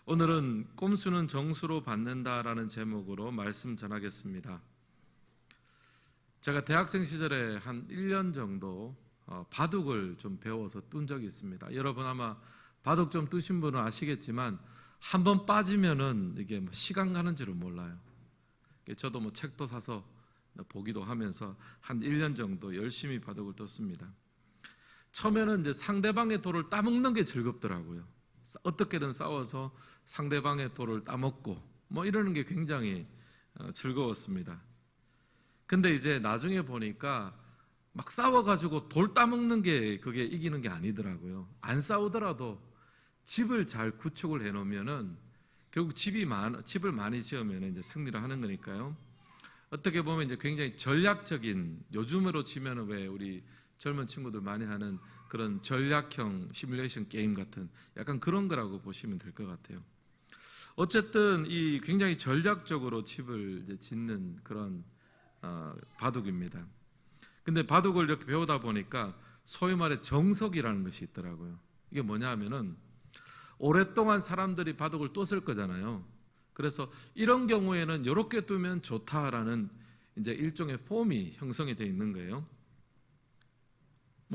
오늘은 꼼수는 정수로 받는다라는 제목으로 말씀 전하겠습니다. 제가 대학생 시절에 한 1년 정도 바둑을 좀 배워서 뜬 적이 있습니다. 여러분 아마 바둑 좀 뜨신 분은 아시겠지만 한 번 빠지면은 이게 시간 가는 줄을 몰라요. 저도 책도 사서 보기도 하면서 한 1년 정도 열심히 바둑을 떴습니다. 처음에는 이제 상대방의 돌을 따먹는 게 즐겁더라고요. 어떻게든 싸워서 상대방의 돌을 따먹고 이러는 게 굉장히 즐거웠습니다. 근데 이제 나중에 보니까 막 싸워가지고 돌 따먹는 게 그게 이기는 게 아니더라고요. 안 싸우더라도 집을 잘 구축을 해놓으면은 결국 집을 많이 지으면 이제 승리를 하는 거니까요. 어떻게 보면 이제 굉장히 전략적인, 요즘으로 치면은 왜 우리 젊은 친구들 많이 하는 그런 전략형 시뮬레이션 게임 같은 약간 그런 거라고 보시면 될 것 같아요. 어쨌든 이 굉장히 전략적으로 집을 이제 짓는 그런 바둑입니다. 근데 바둑을 이렇게 배우다 보니까 소위 말해 정석이라는 것이 있더라고요. 이게 뭐냐 하면은 오랫동안 사람들이 바둑을 떴을 거잖아요. 그래서 이런 경우에는 이렇게 두면 좋다라는 이제 일종의 폼이 형성이 되어 있는 거예요.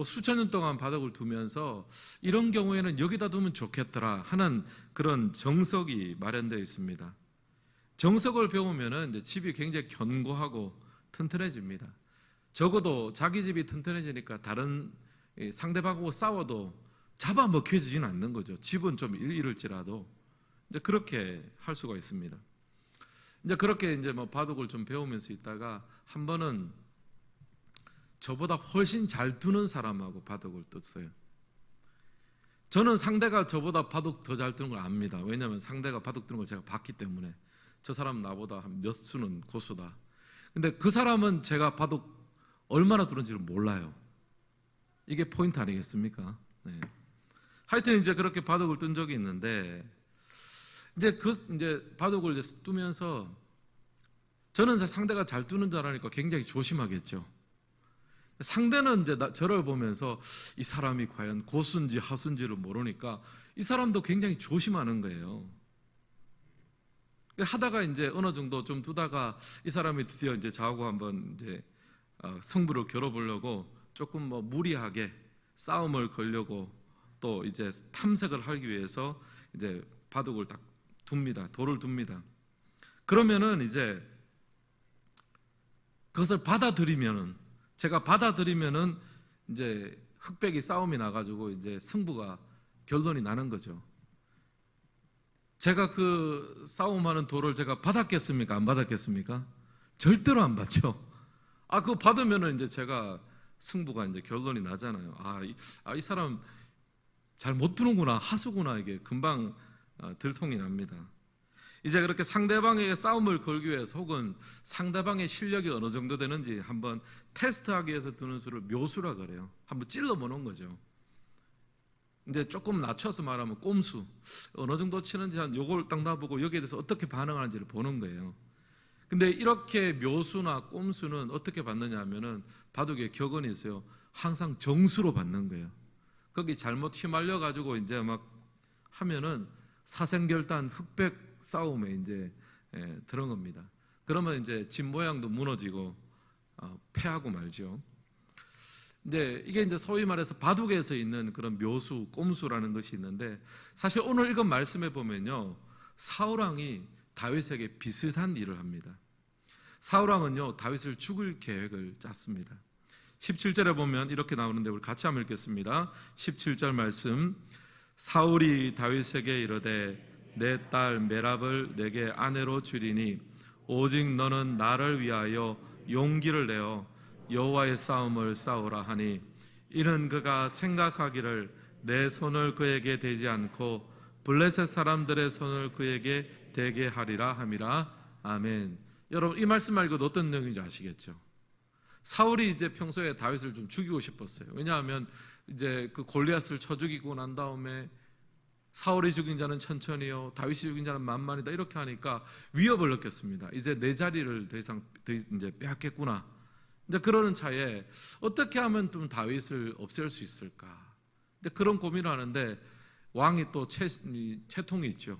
수천 년 동안 바둑을 두면서 이런 경우에는 여기다 두면 좋겠더라 하는 그런 정석이 마련되어 있습니다. 정석을 배우면은 이제 집이 굉장히 견고하고 튼튼해집니다. 적어도 자기 집이 튼튼해지니까 다른 상대방하고 싸워도 잡아먹혀지지는 않는 거죠. 집은 좀 잃을지라도 이제 그렇게 할 수가 있습니다. 이제 그렇게 이제 바둑을 좀 배우면서 있다가 한 번은 저보다 훨씬 잘 두는 사람하고 바둑을 떴어요. 저는 상대가 저보다 바둑 더 잘 두는 걸 압니다. 왜냐하면 상대가 바둑 두는 걸 제가 봤기 때문에 저 사람은 나보다 한 몇 수는 고수다. 근데 그 사람은 제가 바둑 얼마나 두는지를 몰라요. 이게 포인트 아니겠습니까? 네. 하여튼 이제 그렇게 바둑을 뜬 적이 있는데 이제 바둑을 이제 뜨면서 저는 상대가 잘 두는 줄 알았으니까 굉장히 조심하겠죠. 상대는 이제 저를 보면서 이 사람이 과연 고수인지 하수인지를 모르니까 이 사람도 굉장히 조심하는 거예요. 하다가 이제 어느 정도 좀 두다가 이 사람이 드디어 이제 저하고 한번 이제 승부를 겨뤄보려고 조금 무리하게 싸움을 걸려고 또 이제 탐색을 하기 위해서 이제 바둑을 딱 둡니다. 돌을 둡니다. 그러면은 이제 그것을 제가 받아들이면은 이제 흑백이 싸움이 나가지고 이제 승부가 결론이 나는 거죠. 제가 그 싸움하는 돌을 제가 받았겠습니까? 안 받았겠습니까? 절대로 안 받죠. 그거 받으면은 이제 제가 승부가 이제 결론이 나잖아요. 이 사람 잘 못 두는구나, 하수구나, 이게 금방 들통이 납니다. 이제 그렇게 상대방에게 싸움을 걸기 위해서 혹은 상대방의 실력이 어느 정도 되는지 한번 테스트하기 위해서 두는 수를 묘수라 그래요. 한번 찔러보는 거죠. 이제 조금 낮춰서 말하면 꼼수, 어느 정도 치는지 요걸 딱 놔보고 여기에 대해서 어떻게 반응하는지를 보는 거예요. 근데 이렇게 묘수나 꼼수는 어떻게 받느냐 하면은 바둑에 격언이 있어요. 항상 정수로 받는 거예요. 거기 잘못 휘말려 가지고 이제 막 하면은 사생결단 흑백 싸움에 이제 들은 겁니다. 그러면 이제 집 모양도 무너지고 패하고 말죠. 이게 이제 소위 말해서 바둑에서 있는 그런 묘수, 꼼수라는 것이 있는데 사실 오늘 읽은 말씀에 보면요, 사울왕이 다윗에게 비슷한 일을 합니다. 사울왕은요, 다윗을 죽일 계획을 짰습니다. 17절에 보면 이렇게 나오는데 우리 같이 한번 읽겠습니다. 17절 말씀. 사울이 다윗에게 이르되 내 딸 메랍을 내게 아내로 주리니 오직 너는 나를 위하여 용기를 내어 여호와의 싸움을 싸우라 하니 이는 그가 생각하기를 내 손을 그에게 대지 않고 블레셋 사람들의 손을 그에게 대게 하리라 함이라. 아멘. 여러분 이 말씀 말고 어떤 내용인지 아시겠죠? 사울이 이제 평소에 다윗을 좀 죽이고 싶었어요. 왜냐하면 이제 그 골리앗을 쳐 죽이고 난 다음에 사울이 죽인 자는 천천히요, 다윗이 죽인 자는 만만이다 이렇게 하니까 위협을 느꼈습니다. 이제 내 자리를 더 이상 이제 빼앗겠구나. 이제 그러는 차에 어떻게 하면 좀 다윗을 없앨 수 있을까? 근데 그런 고민을 하는데 왕이 또 채통이 있죠.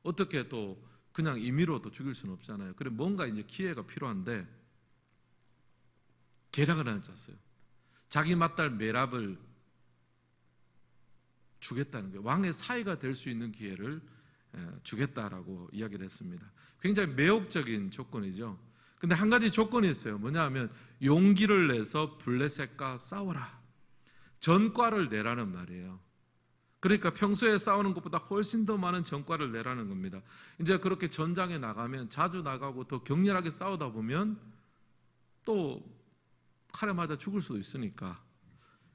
어떻게 또 그냥 임의로도 죽일 수는 없잖아요. 그래 뭔가 이제 기회가 필요한데 계략을 하나 짰어요. 자기 맏딸 메랍을 주겠다는 거예요. 왕의 사위가 될 수 있는 기회를 주겠다라고 이야기를 했습니다. 굉장히 매혹적인 조건이죠. 근데 한 가지 조건이 있어요. 뭐냐 하면 용기를 내서 블레셋과 싸워라. 전과를 내라는 말이에요. 그러니까 평소에 싸우는 것보다 훨씬 더 많은 전과를 내라는 겁니다. 이제 그렇게 전장에 나가면 자주 나가고 더 격렬하게 싸우다 보면 또 칼에 맞아 죽을 수도 있으니까,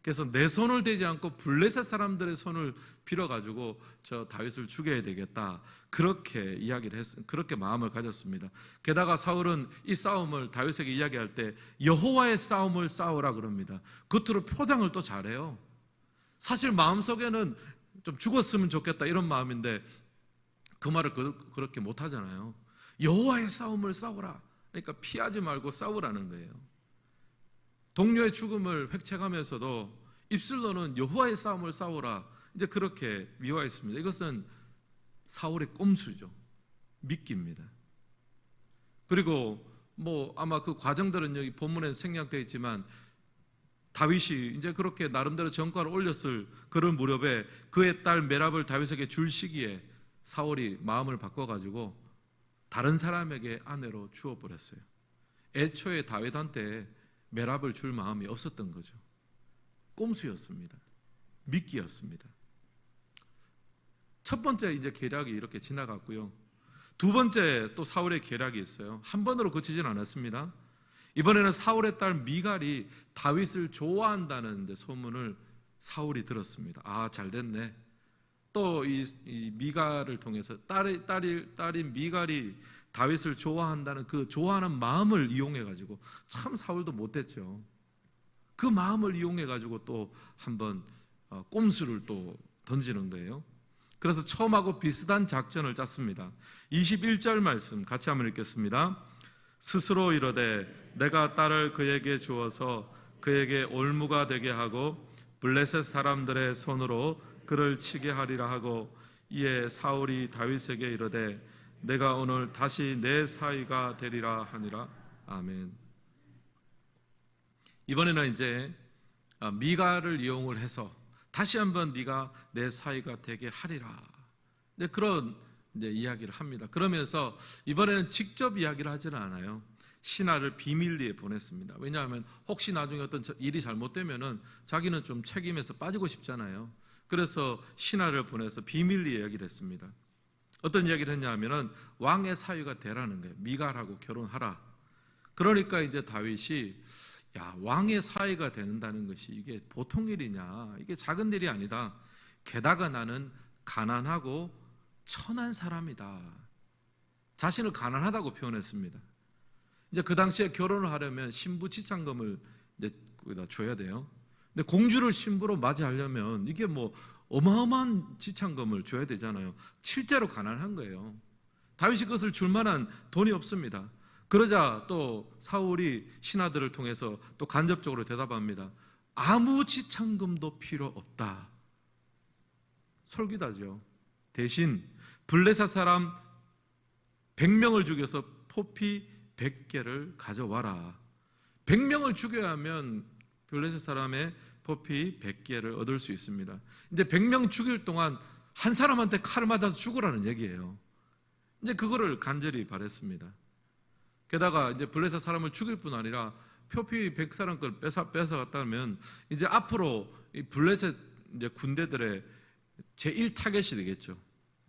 그래서 내 손을 대지 않고 블레셋 사람들의 손을 빌어가지고 저 다윗을 죽여야 되겠다, 그렇게 이야기를 그렇게 마음을 가졌습니다. 게다가 사울은 이 싸움을 다윗에게 이야기할 때 여호와의 싸움을 싸우라 그럽니다. 겉으로 포장을 또 잘해요. 사실 마음속에는 좀 죽었으면 좋겠다 이런 마음인데 그 말을 그렇게 못하잖아요. 여호와의 싸움을 싸우라, 그러니까 피하지 말고 싸우라는 거예요. 동료의 죽음을 획책하면서도 입술로는 여호와의 싸움을 싸우라, 이제 그렇게 미화했습니다. 이것은 사울의 꼼수죠. 미끼입니다. 그리고 아마 그 과정들은 여기 본문에 생략되어 있지만 다윗이 이제 그렇게 나름대로 전과를 올렸을 그럴 무렵에 그의 딸 메랍을 다윗에게 줄 시기에 사울이 마음을 바꿔가지고 다른 사람에게 아내로 주어버렸어요. 애초에 다윗한테 메랍을 줄 마음이 없었던 거죠. 꼼수였습니다. 미끼였습니다. 첫 번째 이제 계략이 이렇게 지나갔고요. 두 번째 또 사울의 계략이 있어요. 한 번으로 그치진 않았습니다. 이번에는 사울의 딸 미갈이 다윗을 좋아한다는 이제 소문을 사울이 들었습니다. 아, 잘 됐네. 또 이 미갈을 통해서 딸인 미갈이 다윗을 좋아한다는 그 좋아하는 마음을 이용해 가지고, 참 사울도 못됐죠. 그 마음을 이용해 가지고 또 한번 꼼수를 또 던지는 거예요. 그래서 처음하고 비슷한 작전을 짰습니다. 21절 말씀 같이 한번 읽겠습니다. 스스로 이르되 내가 딸을 그에게 주어서 그에게 올무가 되게 하고 블레셋 사람들의 손으로 그를 치게 하리라 하고, 이에 사울이 다윗에게 이르되 내가 오늘 다시 내 사위가 되리라 하니라. 아멘. 이번에는 이제 미갈을 이용을 해서 다시 한번 네가 내 사위가 되게 하리라, 네, 그런 이제 이야기를 합니다. 그러면서 이번에는 직접 이야기를 하지는 않아요. 신하를 비밀리에 보냈습니다. 왜냐하면 혹시 나중에 어떤 일이 잘못되면은 자기는 좀 책임에서 빠지고 싶잖아요. 그래서 신하를 보내서 비밀리에 이야기를 했습니다. 어떤 이야기를 했냐 하면은 왕의 사위가 되라는 거예요. 미갈하고 결혼하라. 그러니까 이제 다윗이 왕의 사위가 된다는 것이 이게 보통 일이냐, 이게 작은 일이 아니다. 게다가 나는 가난하고 천한 사람이다. 자신을 가난하다고 표현했습니다. 이제 그 당시에 결혼을 하려면 신부 지참금을 이제 거기다 줘야 돼요. 근데 공주를 신부로 맞이하려면 이게 어마어마한 지참금을 줘야 되잖아요. 실제로 가난한 거예요. 다윗이 그것을 줄 만한 돈이 없습니다. 그러자 또 사울이 신하들을 통해서 또 간접적으로 대답합니다. 아무 지참금도 필요 없다. 솔깃하죠. 대신 블레셋 사람 100명을 죽여서 포피 100개를 가져와라. 100명을 죽여야 하면 블레셋 사람의 포피 100개를 얻을 수 있습니다. 이제 100명 죽일 동안 한 사람한테 칼을 맞아서 죽으라는 얘기예요. 이제 그거를 간절히 바랬습니다. 게다가 이제 블레셋 사람을 죽일 뿐 아니라 표피 100사람 걸 뺏어갔다면 이제 앞으로 이 블레셋 이제 군대들의 제1타겟이 되겠죠.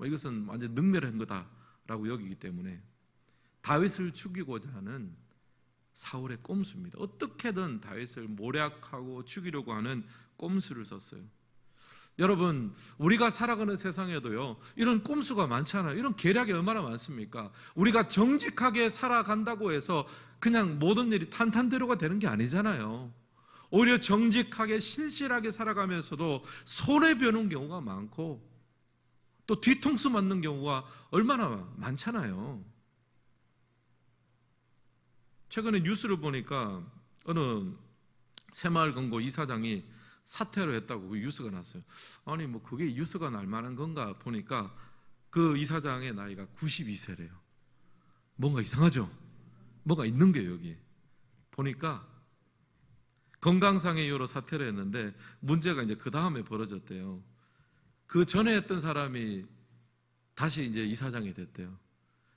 이것은 완전 능멸한 거다라고 여기기 때문에 다윗을 죽이고자 하는 사울의 꼼수입니다. 어떻게든 다윗을 모략하고 죽이려고 하는 꼼수를 썼어요. 여러분, 우리가 살아가는 세상에도요, 이런 꼼수가 많잖아요. 이런 계략이 얼마나 많습니까? 우리가 정직하게 살아간다고 해서 그냥 모든 일이 탄탄대로가 되는 게 아니잖아요. 오히려 정직하게 신실하게 살아가면서도 손해보는 경우가 많고 또 뒤통수 맞는 경우가 얼마나 많잖아요. 최근에 뉴스를 보니까 어느 새마을금고 이사장이 사퇴를 했다고 그 뉴스가 났어요. 아니 그게 뉴스가 날 만한 건가 보니까 그 이사장의 나이가 92세래요. 뭔가 이상하죠? 뭐가 있는 게 여기. 보니까 건강상의 이유로 사퇴를 했는데 문제가 이제 그 다음에 벌어졌대요. 그 전에 했던 사람이 다시 이제 이사장이 됐대요.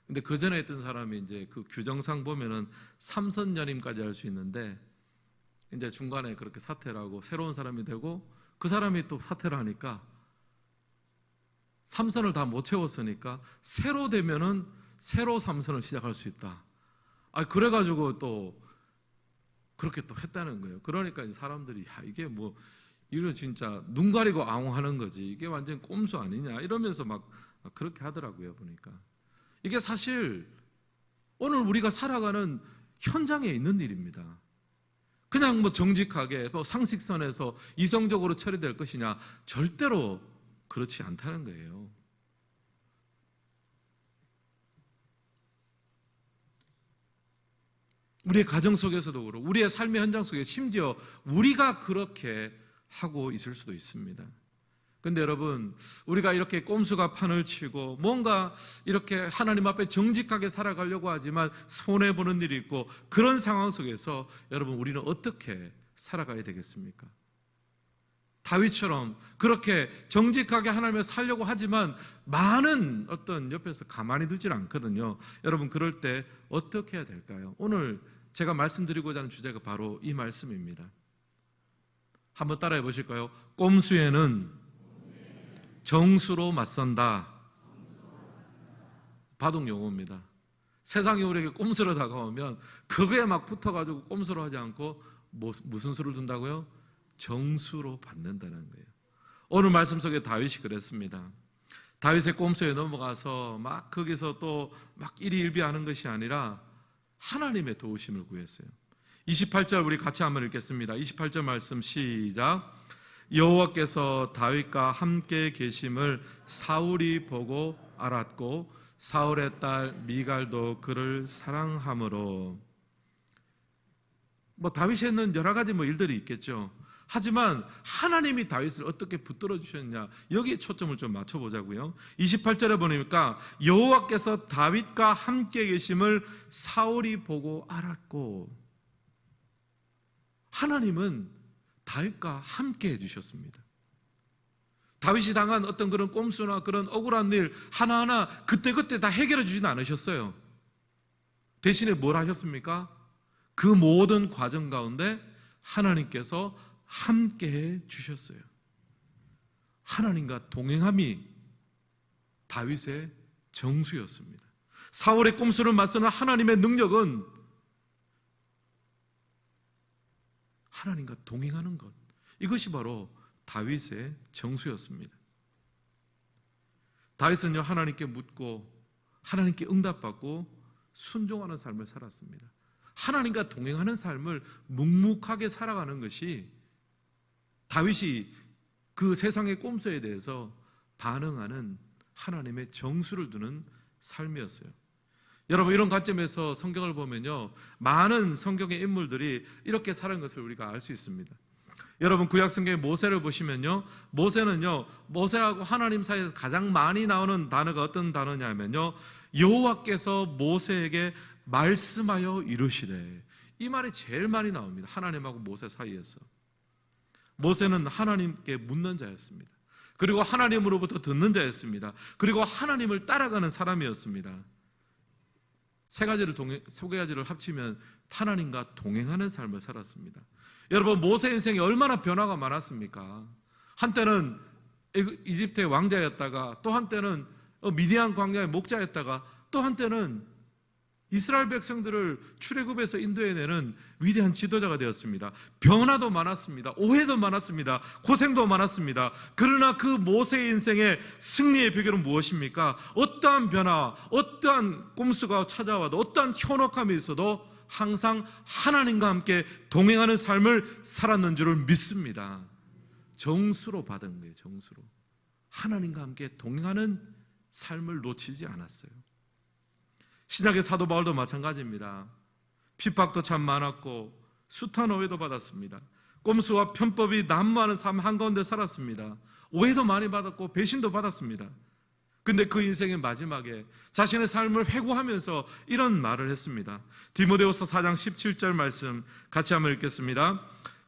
근데 그 전에 했던 사람이 이제 그 규정상 보면은 3선 연임까지 할 수 있는데 이제 중간에 그렇게 사퇴를 하고 새로운 사람이 되고 그 사람이 또 사퇴를 하니까 3선을 다 못 채웠으니까 새로 되면은 새로 3선을 시작할 수 있다. 그래가지고 또 그렇게 또 했다는 거예요. 그러니까 이제 사람들이 이게 뭐 이런 진짜 눈 가리고 앙호하는 거지. 이게 완전 꼼수 아니냐 이러면서 막 그렇게 하더라고요. 보니까 이게 사실 오늘 우리가 살아가는 현장에 있는 일입니다. 그냥 뭐 정직하게 상식선에서 이성적으로 처리될 것이냐, 절대로 그렇지 않다는 거예요. 우리의 가정 속에서도 그렇고 우리의 삶의 현장 속에 심지어 우리가 그렇게 하고 있을 수도 있습니다. 그런데 여러분, 우리가 이렇게 꼼수가 판을 치고 뭔가 이렇게 하나님 앞에 정직하게 살아가려고 하지만 손해보는 일이 있고 그런 상황 속에서 여러분 우리는 어떻게 살아가야 되겠습니까? 다윗처럼 그렇게 정직하게 하나님을 살려고 하지만 많은 어떤 옆에서 가만히 두질 않거든요. 여러분, 그럴 때 어떻게 해야 될까요? 오늘 제가 말씀드리고자 하는 주제가 바로 이 말씀입니다. 한번 따라해 보실까요? 꼼수에는 정수로 맞선다. 바둑 용어입니다. 세상이 우리에게 꼼수로 다가오면 그거에 막 붙어가지고 꼼수로 하지 않고 무슨 수를 둔다고요? 정수로 받는다는 거예요. 오늘 말씀 속에 다윗이 그랬습니다. 다윗의 꼼수에 넘어가서 막 거기서 또 막 일희일비하는 것이 아니라 하나님의 도우심을 구했어요. 28절 우리 같이 한번 읽겠습니다. 28절 말씀 시작. 여호와께서 다윗과 함께 계심을 사울이 보고 알았고 사울의 딸 미갈도 그를 사랑하므로. 다윗이 했는 여러 가지 일들이 있겠죠. 하지만 하나님이 다윗을 어떻게 붙들어 주셨냐, 여기에 초점을 좀 맞춰보자고요. 28절에 보니까 여호와께서 다윗과 함께 계심을 사울이 보고 알았고, 하나님은 다윗과 함께 해주셨습니다. 다윗이 당한 어떤 그런 꼼수나 그런 억울한 일 하나하나 그때그때 다 해결해 주지는 않으셨어요. 대신에 뭘 하셨습니까? 그 모든 과정 가운데 하나님께서 함께 해 주셨어요. 하나님과 동행함이 다윗의 정수였습니다. 사울의 꼼수를 맞서는 하나님의 능력은 하나님과 동행하는 것, 이것이 바로 다윗의 정수였습니다. 다윗은요, 하나님께 묻고 하나님께 응답받고 순종하는 삶을 살았습니다. 하나님과 동행하는 삶을 묵묵하게 살아가는 것이 다윗이 그 세상의 꼼수에 대해서 반응하는 하나님의 정수를 두는 삶이었어요. 여러분, 이런 관점에서 성경을 보면요, 많은 성경의 인물들이 이렇게 살은 것을 우리가 알 수 있습니다. 여러분, 구약 성경의 모세를 보시면요, 모세는요, 모세하고 하나님 사이에서 가장 많이 나오는 단어가 어떤 단어냐면요, 여호와께서 모세에게 말씀하여 이르시되, 이 말이 제일 많이 나옵니다. 하나님하고 모세 사이에서. 모세는 하나님께 묻는 자였습니다. 그리고 하나님으로부터 듣는 자였습니다. 그리고 하나님을 따라가는 사람이었습니다. 세 가지를 합치면 하나님과 동행하는 삶을 살았습니다. 여러분, 모세 인생에 얼마나 변화가 많았습니까? 한때는 이집트의 왕자였다가, 또 한때는 미디안 광야의 목자였다가, 또 한때는 이스라엘 백성들을 출애굽에서 인도해내는 위대한 지도자가 되었습니다. 변화도 많았습니다. 오해도 많았습니다. 고생도 많았습니다. 그러나 그 모세의 인생의 승리의 비결은 무엇입니까? 어떠한 변화, 어떠한 꼼수가 찾아와도, 어떠한 현혹함이 있어도 항상 하나님과 함께 동행하는 삶을 살았는 줄을 믿습니다. 정수로 받은 거예요. 정수로. 하나님과 함께 동행하는 삶을 놓치지 않았어요. 신약의 사도 바울도 마찬가지입니다. 핍박도 참 많았고 숱한 오해도 받았습니다. 꼼수와 편법이 난무하는 삶 한가운데 살았습니다. 오해도 많이 받았고 배신도 받았습니다. 근데 그 인생의 마지막에 자신의 삶을 회고하면서 이런 말을 했습니다. 디모데후서 4장 17절 말씀 같이 한번 읽겠습니다.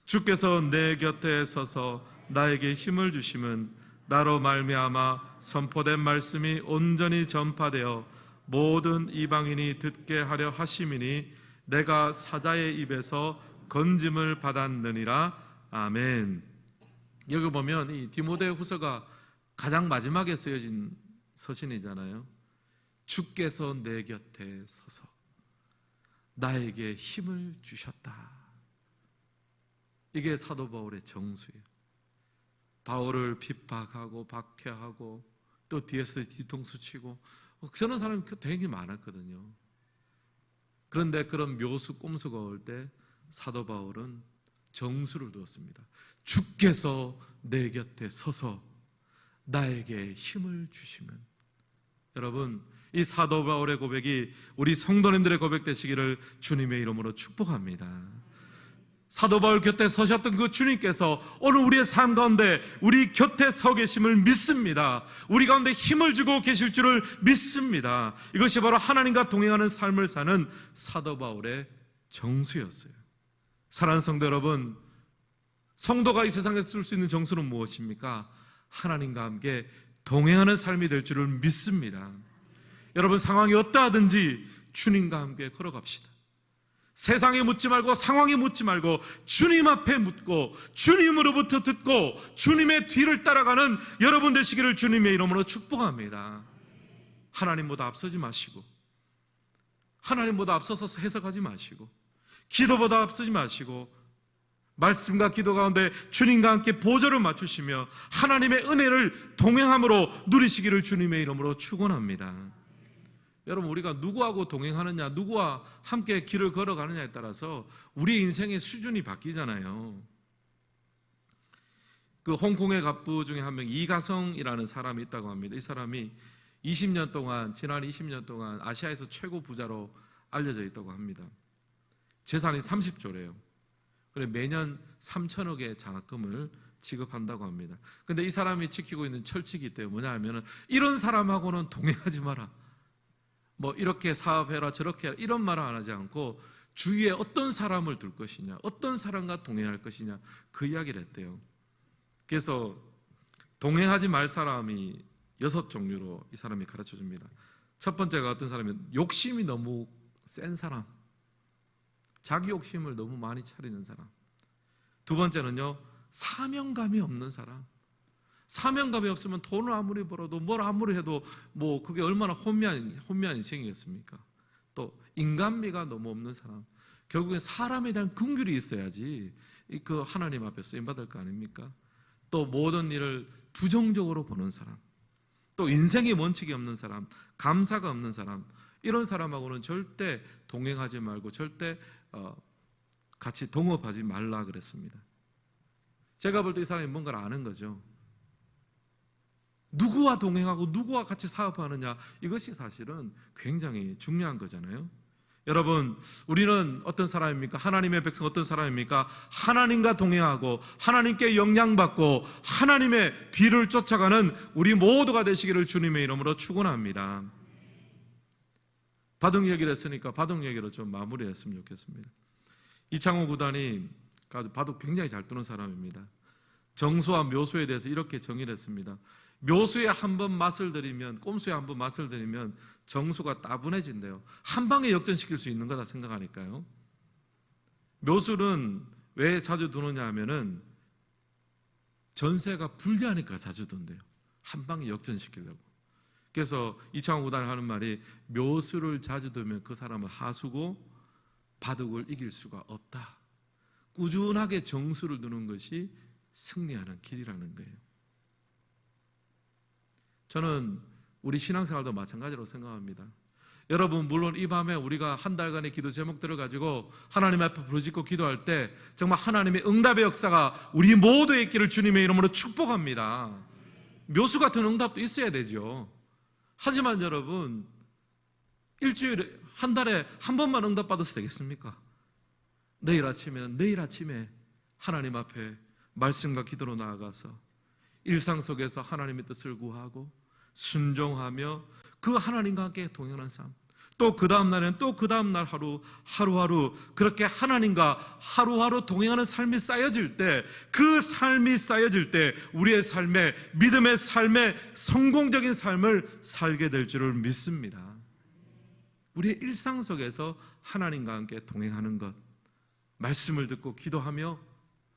주께서 내 곁에 서서 나에게 힘을 주심은 나로 말미암아 선포된 말씀이 온전히 전파되어 모든 이방인이 듣게 하려 하심이니 내가 사자의 입에서 건짐을 받았느니라. 아멘. 여기 보면 이 디모데후서가 가장 마지막에 쓰여진 서신이잖아요. 주께서 내 곁에 서서 나에게 힘을 주셨다. 이게 사도 바울의 정수예요. 바울을 핍박하고 박해하고 또 뒤에서 뒤통수 치고 그런 사람이 되게 많았거든요. 그런데 그런 묘수 꼼수가 올 때 사도 바울은 정수를 두었습니다. 주께서 내 곁에 서서 나에게 힘을 주시면. 여러분, 이 사도 바울의 고백이 우리 성도님들의 고백 되시기를 주님의 이름으로 축복합니다. 사도 바울 곁에 서셨던 그 주님께서 오늘 우리의 삶 가운데 우리 곁에 서 계심을 믿습니다. 우리 가운데 힘을 주고 계실 줄을 믿습니다. 이것이 바로 하나님과 동행하는 삶을 사는 사도 바울의 정수였어요. 사랑하는 성도 여러분, 성도가 이 세상에서 쓸 수 있는 정수는 무엇입니까? 하나님과 함께 동행하는 삶이 될 줄을 믿습니다. 여러분, 상황이 어떠하든지 주님과 함께 걸어갑시다. 세상에 묻지 말고 상황에 묻지 말고 주님 앞에 묻고 주님으로부터 듣고 주님의 뒤를 따라가는 여러분 되시기를 주님의 이름으로 축복합니다. 하나님보다 앞서지 마시고 하나님보다 앞서서 해석하지 마시고 기도보다 앞서지 마시고 말씀과 기도 가운데 주님과 함께 보조를 맞추시며 하나님의 은혜를 동행함으로 누리시기를 주님의 이름으로 축원합니다. 여러분, 우리가 누구하고 동행하느냐, 누구와 함께 길을 걸어가느냐에 따라서 우리 인생의 수준이 바뀌잖아요. 그 홍콩의 갑부 중에 한 명 이가성이라는 사람이 있다고 합니다. 이 사람이 20년 동안, 지난 20년 동안 아시아에서 최고 부자로 알려져 있다고 합니다. 재산이 30조래요. 그래 매년 3천억의 장학금을 지급한다고 합니다. 근데 이 사람이 지키고 있는 철칙이 있대요. 뭐냐 하면은 이런 사람하고는 동행하지 마라. 뭐 이렇게 사업해라 저렇게 해라 이런 말을 안 하지 않고 주위에 어떤 사람을 둘 것이냐, 어떤 사람과 동행할 것이냐 그 이야기를 했대요. 그래서 동행하지 말 사람이 6종류로 이 사람이 가르쳐 줍니다. 첫 번째가 어떤 사람이면 욕심이 너무 센 사람, 자기 욕심을 너무 많이 차리는 사람. 두 번째는요, 사명감이 없는 사람. 사명감이 없으면 돈을 아무리 벌어도 뭘 아무리 해도 뭐 그게 얼마나 혼미한 인생이겠습니까? 또 인간미가 너무 없는 사람. 결국엔 사람에 대한 긍휼이 있어야지 그 하나님 앞에 쓰임받을 거 아닙니까? 또 모든 일을 부정적으로 보는 사람, 또 인생의 원칙이 없는 사람, 감사가 없는 사람, 이런 사람하고는 절대 동행하지 말고 절대 같이 동업하지 말라 그랬습니다. 제가 볼 때 이 사람이 뭔가를 아는 거죠. 누구와 동행하고 누구와 같이 사업하느냐, 이것이 사실은 굉장히 중요한 거잖아요. 여러분, 우리는 어떤 사람입니까? 하나님의 백성 어떤 사람입니까? 하나님과 동행하고 하나님께 영향받고 하나님의 뒤를 쫓아가는 우리 모두가 되시기를 주님의 이름으로 축원합니다. 바둑 얘기를 했으니까 바둑 얘기로 좀 마무리했으면 좋겠습니다. 이창호 구단이 바둑 굉장히 잘 두는 사람입니다. 정수와 묘수에 대해서 이렇게 정의를 했습니다. 묘수에 한번 맛을 들이면, 꼼수에 한번 맛을 들이면 정수가 따분해진대요. 한 방에 역전시킬 수 있는 거다 생각하니까요. 묘수는 왜 자주 두느냐 하면은 전세가 불리하니까 자주 둔대요. 한 방에 역전시키려고. 그래서 이창호 구단이 하는 말이 묘수를 자주 두면 그 사람은 하수고 바둑을 이길 수가 없다. 꾸준하게 정수를 두는 것이 승리하는 길이라는 거예요. 저는 우리 신앙생활도 마찬가지로 생각합니다. 여러분, 물론 이 밤에 우리가 한 달간의 기도 제목들을 가지고 하나님 앞에 부르짖고 기도할 때 정말 하나님의 응답의 역사가 우리 모두의 있기를 주님의 이름으로 축복합니다. 묘수 같은 응답도 있어야 되죠. 하지만 여러분, 일주일에 한 달에 한 번만 응답받아서 되겠습니까? 내일 아침에 하나님 앞에 말씀과 기도로 나아가서 일상 속에서 하나님의 뜻을 구하고 순종하며 그 하나님과 함께 동행하는 삶, 또 그 다음 날에는 또 그 다음 날 하루하루 그렇게 하나님과 하루하루 동행하는 삶이 쌓여질 때, 그 삶이 쌓여질 때 우리의 삶에, 믿음의 삶에 성공적인 삶을 살게 될 줄을 믿습니다. 우리의 일상 속에서 하나님과 함께 동행하는 것, 말씀을 듣고 기도하며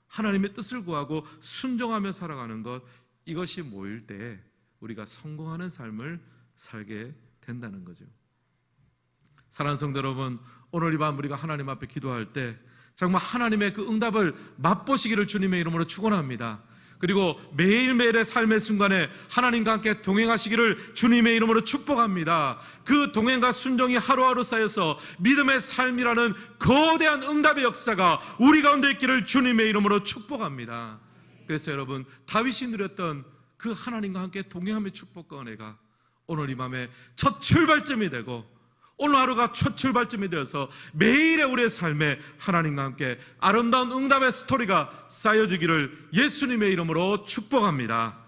하나님의 뜻을 구하고 순종하며 살아가는 것, 이것이 모일 때 우리가 성공하는 삶을 살게 된다는 거죠. 사랑하는 성도 여러분, 오늘 이 밤 우리가 하나님 앞에 기도할 때 정말 하나님의 그 응답을 맛보시기를 주님의 이름으로 축원합니다. 그리고 매일매일의 삶의 순간에 하나님과 함께 동행하시기를 주님의 이름으로 축복합니다. 그 동행과 순종이 하루하루 쌓여서 믿음의 삶이라는 거대한 응답의 역사가 우리 가운데 있기를 주님의 이름으로 축복합니다. 그래서 여러분, 다윗이 누렸던 그 하나님과 함께 동행함의 축복과 은혜가 오늘 이 밤에 첫 출발점이 되고, 오늘 하루가 첫 출발점이 되어서 매일의 우리의 삶에 하나님과 함께 아름다운 응답의 스토리가 쌓여지기를 예수님의 이름으로 축복합니다.